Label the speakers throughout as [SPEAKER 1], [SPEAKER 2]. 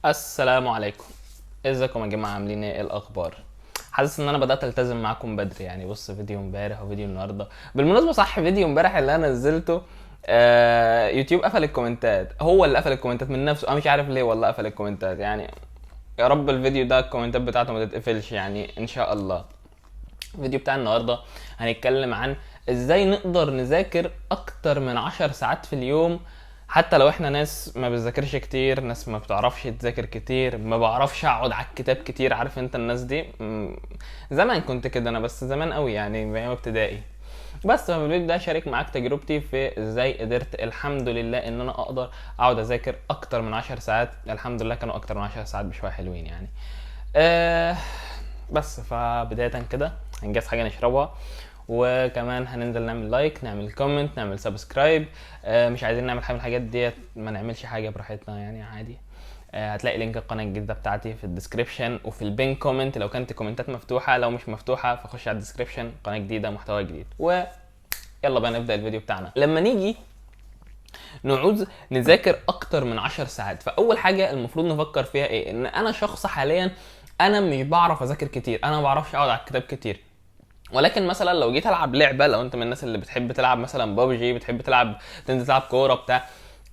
[SPEAKER 1] السلام عليكم. ازيكم يا جماعه؟ عاملين ايه الاخبار؟ حاسس ان انا بدات التزم معاكم بدري، يعني بص فيديو امبارح وفيديو النهارده. بالمناسبه صح، فيديو امبارح اللي انا نزلته يوتيوب قفل الكومنتات، هو اللي قفل الكومنتات من نفسه، انا مش عارف ليه والله قفل الكومنتات يعني. يا رب الفيديو ده الكومنتات بتاعته ما تتقفلش يعني ان شاء الله. الفيديو بتاع النهارده هنتكلم عن ازاي نقدر نذاكر اكتر من 10 ساعات في اليوم، حتى لو احنا ناس ما بتذاكرش كتير، ناس ما بتعرفش تذاكر كتير، ما بعرفش اقعد على الكتاب كتير. عارف انت الناس دي؟ زمان كنت كده انا، بس زمان قوي يعني من ايام ابتدائي. بس في الفيديو ده شارك معاك تجربتي في ازاي قدرت الحمد لله ان انا اقدر اقعد اذاكر اكتر من 10 ساعات. الحمد لله كانوا اكتر من 10 ساعات بشويه حلوين يعني. أه بس فبداية كده هنجهز حاجة نشربها، وكمان هننزل نعمل لايك، نعمل كومنت، نعمل سبسكرايب. مش عايزين نعمل حاجة من الحاجات ديت، ما نعملش حاجة براحتنا يعني عادي. هتلاقي لينك القناة الجديدة بتاعتي في الديسكريبشن وفي البين كومنت لو كانت الكومنتات مفتوحة. لو مش مفتوحة فخش على الديسكريبشن، قناة جديدة محتوى جديد. ويلا بقى نبدأ الفيديو بتاعنا. لما نيجي نعوز نذاكر اكتر من 10 ساعات، فاول حاجه المفروض نفكر فيها ايه؟ ان انا شخص حاليا انا مش بعرف اذاكر كتير، انا ما بعرفش اقعد على الكتاب كتير. ولكن مثلا لو جيت العب لعبه، لو انت من الناس اللي بتحب تلعب مثلا بابجي، بتحب تلعب تنزل تلعب كوره بتاع،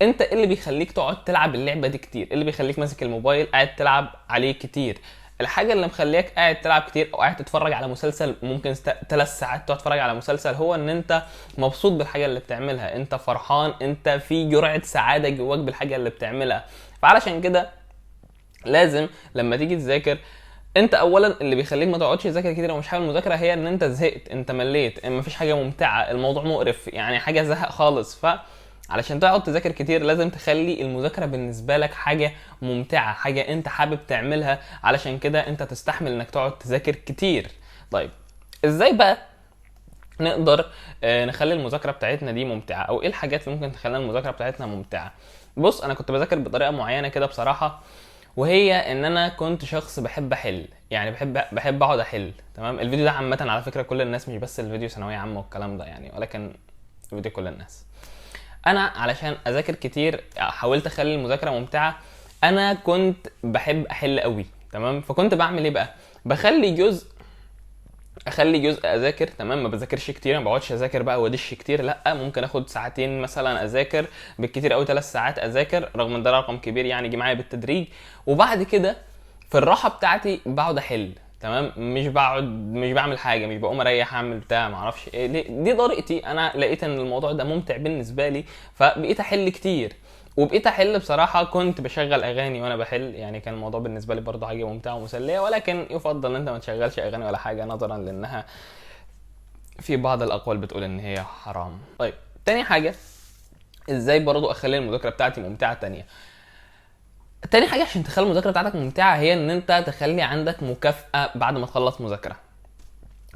[SPEAKER 1] انت إيه اللي بيخليك تقعد تلعب اللعبه دي كتير؟ إيه اللي بيخليك ماسك الموبايل قاعد تلعب عليه كتير؟ الحاجه اللي مخليك قاعد تلعب كتير او قاعد تتفرج على مسلسل ممكن 3 ساعات تقعد تتفرج على مسلسل، هو ان انت مبسوط بالحاجه اللي بتعملها، انت فرحان، انت في جرعه سعاده جواك بالحاجه اللي بتعملها. فعلشان كده لازم لما تيجي تذاكر، انت اولا اللي بيخليك ما تقعدش تذاكر كتير او مش حابب المذاكره هي ان انت زهقت، انت مليت، مفيش حاجه ممتعه، الموضوع مقرف يعني، حاجه زهق خالص. علشان تقعد تذاكر كتير لازم تخلي المذاكره بالنسبه لك حاجه ممتعه، حاجه انت حابب تعملها، علشان كده انت تستحمل انك تقعد تذاكر كتير. طيب ازاي بقى نقدر نخلي المذاكره بتاعتنا دي ممتعه، او ايه الحاجات اللي ممكن تخلي المذاكره بتاعتنا ممتعه؟ بص انا كنت بذاكر بطريقه معينه كده بصراحه، وهي ان انا كنت شخص بحب احل، يعني بحب اقعد احل. تمام؟ الفيديو ده عامه على فكره كل الناس، مش بس الفيديو ثانويه عامه والكلام ده يعني، ولكن الفيديو كل الناس. انا علشان اذاكر كتير حاولت اخلي المذاكره ممتعه. انا كنت بحب احل قوي، تمام؟ فكنت بعمل ايه بقى؟ بخلي جزء اخلي جزء اذاكر، تمام؟ ما بذاكرش كتير، ما بقعدش اذاكر بقى وادش كتير، لا ممكن اخد ساعتين مثلا اذاكر، بالكتير قوي 3 ساعات اذاكر، رغم ان ده رقم كبير يعني جه معايا بالتدريج. وبعد كده في الراحه بتاعتي بقعد احل، تمام؟ مش بعمل حاجه، مش بقوم اريح اعمل بتاع ما اعرفش ايه. دي طريقتي، انا لقيت ان الموضوع ده ممتع بالنسبه لي، فبقيت احل كتير. وبقيت احل بصراحه، كنت بشغل اغاني وانا بحل، يعني كان الموضوع بالنسبه لي برضه حاجه ممتعه ومسليه، ولكن يفضل ان انت ما تشغلش اغاني ولا حاجه، نظرا لانها في بعض الاقوال بتقول ان هي حرام. طيب تاني حاجه، ازاي برضه اخلي المذاكره بتاعتي ممتعه؟ تاني حاجه عشان تخلي المذاكره بتاعتك ممتعه هي ان انت تخلي عندك مكافاه بعد ما تخلص مذاكره.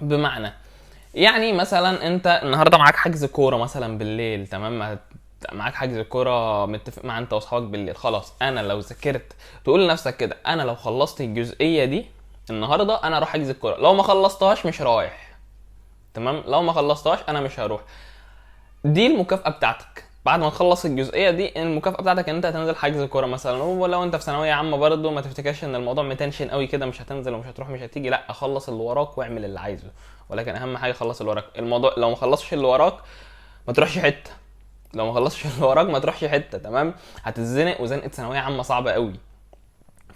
[SPEAKER 1] بمعنى يعني مثلا انت النهارده معاك حجز كوره مثلا بالليل، تمام؟ معاك حجز كوره متفق مع انت واصحابك بالليل، خلاص انا لو ذاكرت، تقول لنفسك كده انا لو خلصت الجزئيه دي النهارده انا اروح حجز الكوره، لو ما خلصتهاش مش رايح، تمام؟ لو ما خلصتهاش انا مش هروح. دي المكافاه بتاعتك بعد ما تخلص الجزئيه دي. المكافاه بتاعتك ان انت هتنزل حجز كوره مثلا، ولو انت في ثانويه عامه برضه ما تفتكرش ان الموضوع متنشن قوي كده، مش هتنزل ومش هتروح مش هتيجي، لا خلص اللي وراك واعمل اللي عايزه، ولكن اهم حاجه خلص اللي وراك. الموضوع لو ما خلصش اللي وراك ما تروحش حته، لو ما خلصش اللي وراك ما تروحش حته، تمام؟ هتتزنق، وزنقه ثانويه عامه صعبه قوي.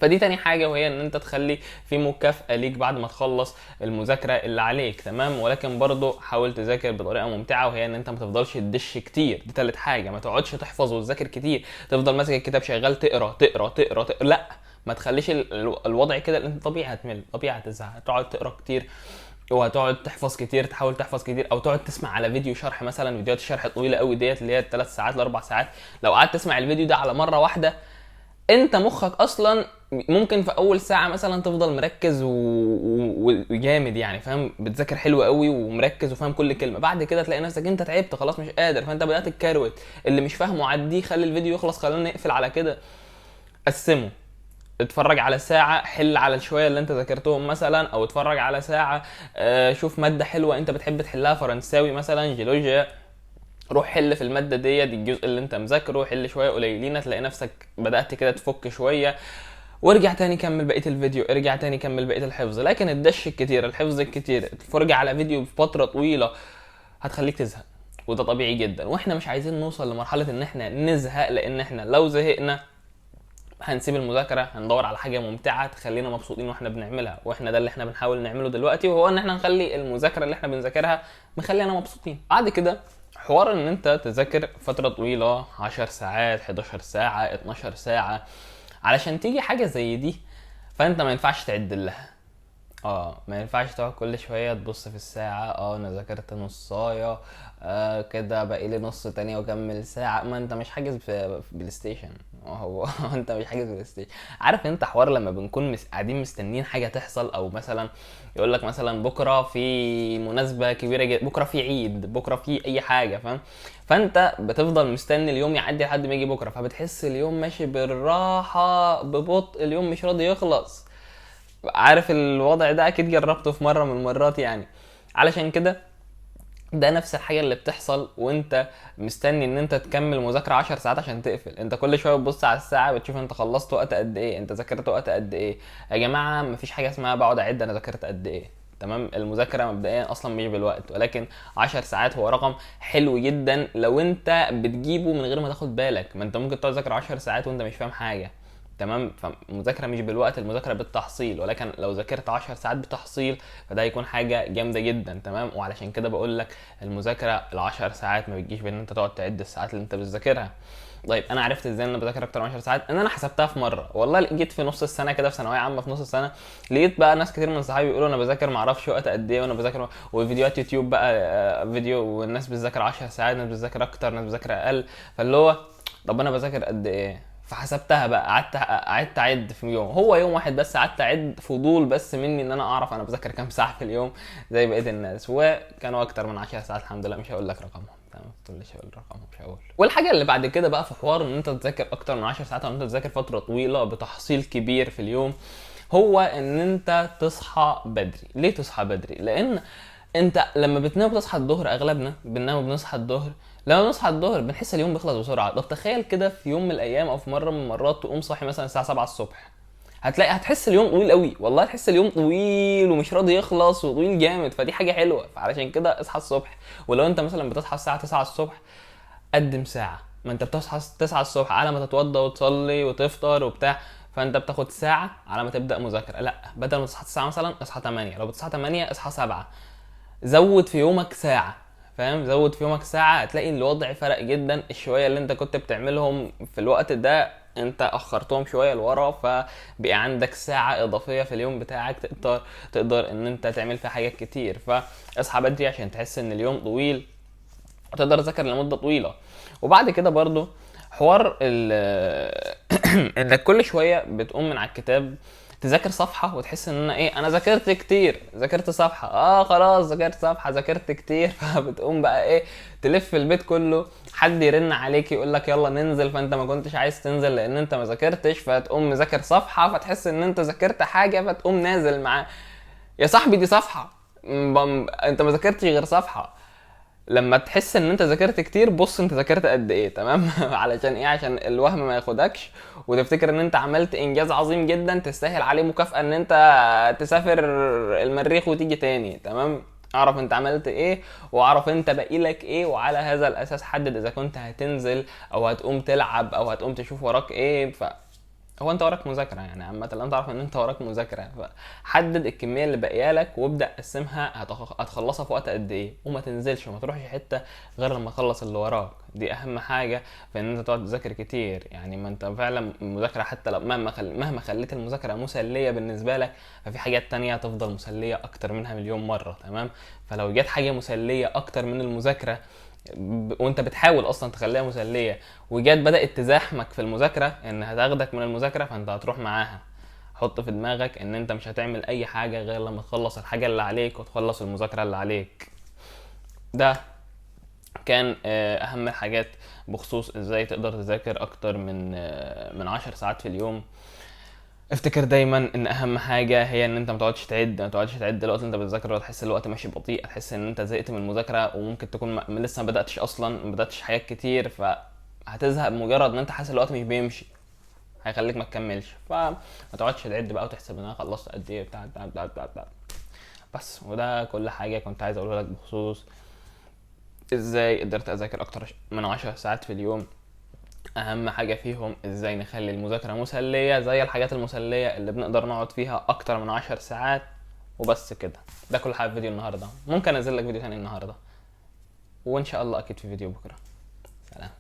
[SPEAKER 1] فدي تاني حاجة، وهي ان انت تخلي في مكافأة ليك بعد ما تخلص المذاكرة اللي عليك، تمام؟ ولكن برضو حاول تذاكر بطريقة ممتعة، وهي ان انت ما تفضلش تدش كتير. دي تالت حاجة، ما تقعدش تحفظ وتذاكر كتير، تفضل ماسك الكتاب شغال تقرا تقرا تقرا, تقرأ. لا، ما تخليش الوضع كده، لان انت طبيعي هتمل، طبيعي هتزهق، تقعد تقرا كتير وهتقعد تحفظ كتير، تحاول تحفظ كتير، او تقعد تسمع على فيديو شرح مثلا، فيديوهات الشرح الطويله قوي ديت اللي هي 3 ساعات ل 4 ساعات. لو قعدت تسمع الفيديو ده على مره واحده، انت مخك اصلا ممكن في اول ساعه مثلا تفضل مركز وجامد يعني، فاهم؟ بتذاكر حلو قوي ومركز وفاهم كل كلمه، بعد كده تلاقي نفسك انت تعبت خلاص مش قادر، فانت بدات تكروت. اللي مش فاهمه عديه، خلي الفيديو يخلص، خلينا نقفل على كده. قسمه، اتفرج على ساعة حل على الشوية اللي انت ذاكرتهم مثلا، او اتفرج على ساعة شوف مادة حلوة انت بتحب تحلها، فرنساوي مثلا، جيولوجيا، روح حل في المادة دي الجزء اللي انت مذاكره، حل شوية قليلين، هتلاقي نفسك بدأت كده تفك شوية. وارجع تاني كمل بقيه الفيديو، ارجع تاني كمل بقيه الحفظ. لكن الدش الكتير، الحفظ الكتير، الفرجه على فيديو بفتره طويله هتخليك تزهق، وده طبيعي جدا. واحنا مش عايزين نوصل لمرحله ان احنا نزهق، لان احنا لو زهقنا هنسيب المذاكره، هندور على حاجه ممتعه تخلينا مبسوطين واحنا بنعملها. واحنا ده اللي احنا بنحاول نعمله دلوقتي، وهو ان احنا نخلي المذاكره اللي احنا بنذاكرها مخلينا مبسوطين. بعد كده حوار ان انت تذاكر فتره طويله، 10 ساعات، 11 ساعه، 12 ساعه، علشان تيجي حاجه زي دي، فانت ما ينفعش تعد لها. ما ينفعش تقعد كل شويه تبص في الساعه، انا ذاكرت نصايه، كده باقي لي نص تاني واكمل ساعه. ما انت مش حاجز في بلاي ستيشن. هو انت مش حاجز بلاي ستيشن. عارف انت حوار لما بنكون قاعدين مستنيين حاجه تحصل، او مثلا يقول لك مثلا بكره في مناسبه كبيره جدا، بكره في عيد، بكره في اي حاجه، فاهم؟ فانت بتفضل مستني اليوم يعدي لحد ما يجي بكره، فبتحس اليوم ماشي بالراحه ببطء، اليوم مش راضي يخلص. عارف الوضع ده؟ اكيد جربته في مره من المرات يعني. علشان كده ده نفس الحاجه اللي بتحصل وانت مستني ان انت تكمل مذاكره 10 ساعات عشان تقفل. انت كل شويه بتبص على الساعه بتشوف انت خلصت وقت قد ايه، انت ذاكرت وقت قد ايه. يا جماعه مفيش حاجه اسمها بقعد اعد انا ذاكرت قد ايه. تمام؟ المذاكره مبدئيا اصلا مش بالوقت، ولكن 10 ساعات هو رقم حلو جدا لو انت بتجيبه من غير ما تاخد بالك. ما انت ممكن تقعد تذاكر 10 ساعات وانت مش فاهم حاجه. تمام؟ فالمذاكره مش بالوقت، المذاكره بالتحصيل. ولكن لو ذاكرت 10 ساعات بتحصيل فده هيكون حاجه جامده جدا. تمام؟ وعلشان كده بقول لك المذاكره ال10 ساعات ما بتجيش بان انت تقعد تعد الساعات اللي انت بتذاكرها. طيب انا عرفت ازاي ان انا بذاكر اكتر من 10 ساعات؟ ان انا حسبتها في مره والله. جيت في نص السنه كده، في ثانويه عامه في نص السنه، لقيت بقى ناس كتير من صحابي بيقولوا انا بذاكر ما اعرفش وقت قد ايه، وانا بذاكر وفيديوهات يوتيوب بقى، فيديو والناس بتذاكر 10 ساعات، ناس بتذاكر اكتر، ناس بتذاكر اقل. فاللي هو طب انا بذاكر قد ايه؟ فحسبتها بقى، قعدت اعد في يوم، هو يوم واحد بس قعدت اعد، فضول بس مني ان انا اعرف انا بذاكر كام ساعه في اليوم زي بقيه الناس. وكانوا اكتر من 10 ساعات الحمد لله. مش هقول لك رقمهم، تمام؟ ما تقوليش هقول رقمهم، مش هقول. والحاجه اللي بعد كده بقى في حوار ان انت تذاكر اكتر من 10 ساعات، او ان انت تذاكر فتره طويله بتحصيل كبير في اليوم، هو ان انت تصحى بدري. ليه تصحى بدري؟ لان انت لما بتنام بتصحى الظهر، اغلبنا بننام وبنصحى الظهر. لما بنصحى الظهر بنحس اليوم بيخلص بسرعه. طب تخيل كده في يوم من الايام او في مره من المرات تقوم صاحي مثلا الساعه 7 الصبح، هتحس اليوم طويل قوي. والله هتحس اليوم طويل ومش راضي يخلص وطويل جامد. فدي حاجه حلوه، فعلشان كده اصحى الصبح. ولو انت مثلا بتصحى الساعه 9 الصبح، قدم ساعه. ما انت بتصحى 9 الصبح على ما تتوضى وتصلي وتفطر وبتاع، فانت بتاخد ساعه على ما تبدا مذاكره. لا، بدل ما تصحى 9 مثلا اصحى 8. لو بتصحى 8 اصحى 7. زود في يومك ساعة. فاهم؟ زود في يومك ساعة، هتلاقي الوضع فرق جدا. الشوية اللي انت كنت بتعملهم في الوقت ده انت اخرتهم شوية لورا، فبقى عندك ساعة اضافية في اليوم بتاعك تقدر ان انت تعمل فيها حاجات كتير. فاصحى بدري عشان تحس ان اليوم طويل وتقدر تذاكر لمدة طويلة. وبعد كده برضو حوار انك كل شوية بتقوم من على الكتاب تذاكر صفحة وتحس ان انا ذاكرت كتير، ذاكرت صفحة، خلاص ذاكرت صفحة، ذاكرت كتير. فبتقوم بقى تلف البيت كله، حد يرن عليك يقول لك يلا ننزل، فانت ما كنتش عايز تنزل لان انت ما ذاكرتش، فتقوم مذاكر صفحة، فتحس ان انت ذاكرت حاجة، فتقوم نازل معاه. يا صاحبي دي صفحة، انت ما ذاكرتش غير صفحة. لما تحس ان انت ذاكرت كتير، بص انت ذاكرت قد ايه. تمام؟ علشان عشان الوهم ما ياخدكش وتفتكر ان انت عملت انجاز عظيم جدا تستاهل عليه مكافأة ان انت تسافر المريخ وتيجي تاني. تمام؟ اعرف انت عملت ايه، واعرف انت باقي لك ايه، وعلى هذا الاساس حدد اذا كنت هتنزل او هتقوم تلعب او هتقوم تشوف وراك ايه. هو انت وراك مذاكره يعني، عامه لو انت تعرف ان انت وراك مذاكره، فحدد الكميه اللي باقيه لك وابدا قسمها، هتخلصها في وقت قد ايه، وما تنزلش وما تروحش حته غير لما تخلص اللي وراك. دي اهم حاجه في ان انت تقعد تذاكر كتير يعني. ما انت فعلا المذاكره حتى لو مهما خليت المذاكره مسليه بالنسبه لك، ففي حاجات تانية هتفضل مسليه اكتر منها مليون مره. تمام؟ فلو جت حاجه مسليه اكتر من المذاكره وانت بتحاول اصلا تخليها مسليه، وجات بدات تزاحمك في المذاكره ان هتاخدك من المذاكره، فانت هتروح معاها. حط في دماغك ان انت مش هتعمل اي حاجه غير لما تخلص الحاجه اللي عليك وتخلص المذاكره اللي عليك. ده كان اهم الحاجات بخصوص ازاي تقدر تذاكر اكتر من 10 ساعات في اليوم. افتكر دايما ان اهم حاجه هي ان انت ما تقعدش تعد الوقت اللي انت بتذاكر، وتحس الوقت ماشي بطيء، تحس ان انت زهقت من المذاكره، وممكن تكون لسه ما بداتش اصلا، ما بداتش حاجات كتير، فهتزهق بمجرد ان انت حاسس الوقت مش بيمشي. هيخليك ما تكملش، فما تقعدش تعد بقى وتحسب ان انا خلصت قد ايه بتاع. بس وده كل حاجه كنت عايز اقولها لك بخصوص ازاي قدرت اذاكر اكتر من 10 ساعات في اليوم. اهم حاجه فيهم ازاي نخلي المذاكره مسليه زي الحاجات المسليه اللي بنقدر نقعد فيها اكتر من 10 ساعات. وبس كده، ده كل حاجه في فيديو النهارده. ممكن انزل لك فيديو تاني النهارده، وان شاء الله اكيد في فيديو بكره. سلام.